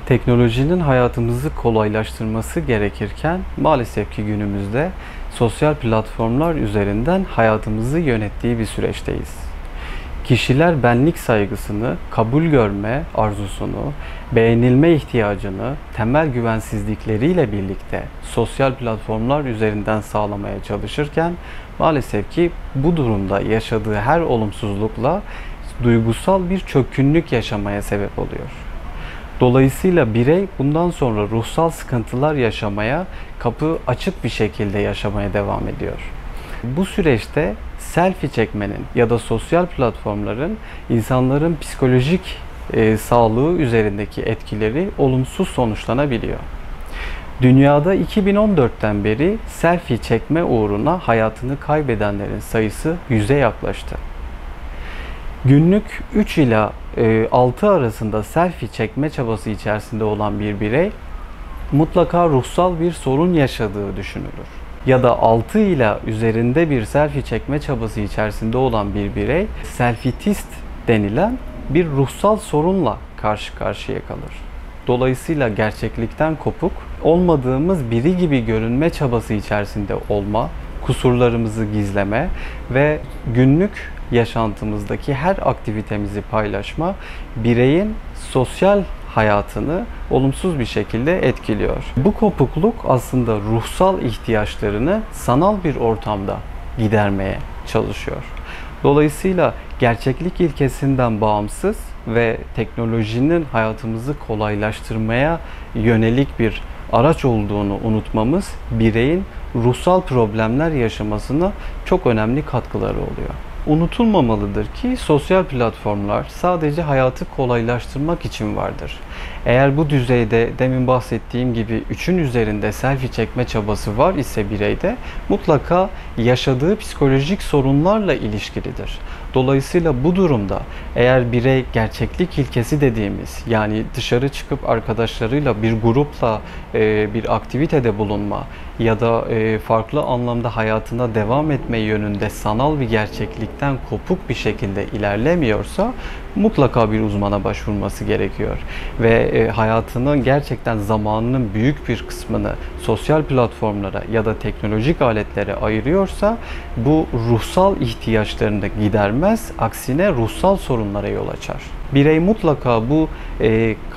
Teknolojinin hayatımızı kolaylaştırması gerekirken maalesef ki günümüzde sosyal platformlar üzerinden hayatımızı yönettiği bir süreçteyiz. Kişiler benlik saygısını, kabul görme arzusunu, beğenilme ihtiyacını temel güvensizlikleriyle birlikte sosyal platformlar üzerinden sağlamaya çalışırken maalesef ki bu durumda yaşadığı her olumsuzlukla duygusal bir çökkünlük yaşamaya sebep oluyor. Dolayısıyla birey bundan sonra ruhsal sıkıntılar yaşamaya, kapı açık bir şekilde yaşamaya devam ediyor. Bu süreçte selfie çekmenin ya da sosyal platformların insanların psikolojik sağlığı üzerindeki etkileri olumsuz sonuçlanabiliyor. Dünyada 2014'ten beri selfie çekme uğruna hayatını kaybedenlerin sayısı 100'e yaklaştı. Günlük 3 ila 6 arasında selfie çekme çabası içerisinde olan bir birey mutlaka ruhsal bir sorun yaşadığı düşünülür. Ya da 6 ila üzerinde bir selfie çekme çabası içerisinde olan bir birey selfietist denilen bir ruhsal sorunla karşı karşıya kalır. Dolayısıyla gerçeklikten kopuk, olmadığımız biri gibi görünme çabası içerisinde olma, kusurlarımızı gizleme ve günlük yaşantımızdaki her aktivitemizi paylaşma bireyin sosyal hayatını olumsuz bir şekilde etkiliyor. Bu kopukluk aslında ruhsal ihtiyaçlarını sanal bir ortamda gidermeye çalışıyor. Dolayısıyla gerçeklik ilkesinden bağımsız ve teknolojinin hayatımızı kolaylaştırmaya yönelik bir araç olduğunu unutmamız bireyin ruhsal problemler yaşamasına çok önemli katkıları oluyor. Unutulmamalıdır ki sosyal platformlar sadece hayatı kolaylaştırmak için vardır. Eğer bu düzeyde demin bahsettiğim gibi 3'ün üzerinde selfie çekme çabası var ise bireyde mutlaka yaşadığı psikolojik sorunlarla ilişkilidir. Dolayısıyla bu durumda eğer birey gerçeklik ilkesi dediğimiz yani dışarı çıkıp arkadaşlarıyla bir grupla bir aktivitede bulunma ya da farklı anlamda hayatına devam etme yönünde sanal bir gerçeklikten kopuk bir şekilde ilerlemiyorsa mutlaka bir uzmana başvurması gerekiyor. Ve hayatının gerçekten zamanının büyük bir kısmını sosyal platformlara ya da teknolojik aletlere ayırıyorsa bu ruhsal ihtiyaçlarını gidermez, aksine ruhsal sorunlara yol açar. Birey mutlaka bu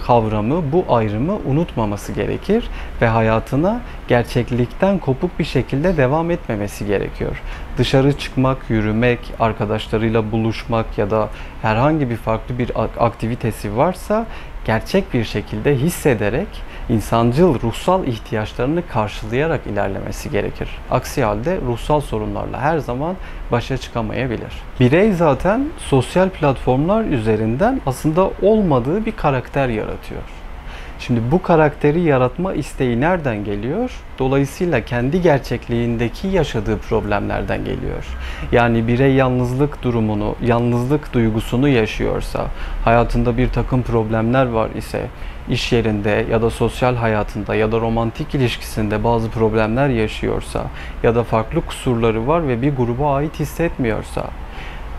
kavramı, bu ayrımı unutmaması gerekir ve hayatına gerçeklikten kopuk bir şekilde devam etmemesi gerekiyor. Dışarı çıkmak, yürümek, arkadaşlarıyla buluşmak ya da herhangi bir farklı bir aktivitesi varsa gerçek bir şekilde hissederek insancıl ruhsal ihtiyaçlarını karşılayarak ilerlemesi gerekir. Aksi halde ruhsal sorunlarla her zaman başa çıkamayabilir. Birey zaten sosyal platformlar üzerinden aslında olmadığı bir karakter yaratıyor. Şimdi bu karakteri yaratma isteği nereden geliyor? Dolayısıyla kendi gerçekliğindeki yaşadığı problemlerden geliyor. Yani birey yalnızlık durumunu, yalnızlık duygusunu yaşıyorsa, hayatında bir takım problemler var ise, iş yerinde ya da sosyal hayatında ya da romantik ilişkisinde bazı problemler yaşıyorsa ya da farklı kusurları var ve bir gruba ait hissetmiyorsa,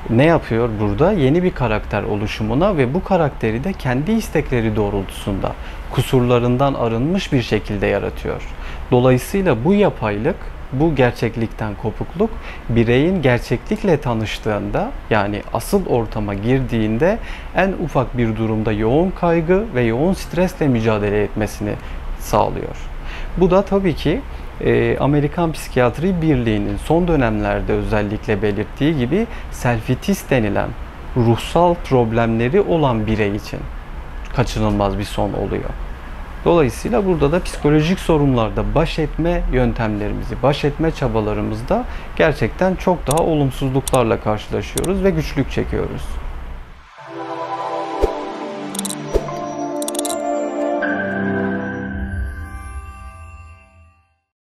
ne yapıyor burada? Yeni bir karakter oluşumuna ve bu karakteri de kendi istekleri doğrultusunda kusurlarından arınmış bir şekilde yaratıyor. Dolayısıyla bu yapaylık, bu gerçeklikten kopukluk bireyin gerçeklikle tanıştığında yani asıl ortama girdiğinde en ufak bir durumda yoğun kaygı ve yoğun stresle mücadele etmesini sağlıyor. Bu da tabii ki Amerikan Psikiyatri Birliği'nin son dönemlerde özellikle belirttiği gibi selfietist denilen ruhsal problemleri olan birey için kaçınılmaz bir son oluyor. Dolayısıyla burada da psikolojik sorunlarda baş etme yöntemlerimizi, baş etme çabalarımızda gerçekten çok daha olumsuzluklarla karşılaşıyoruz ve güçlük çekiyoruz.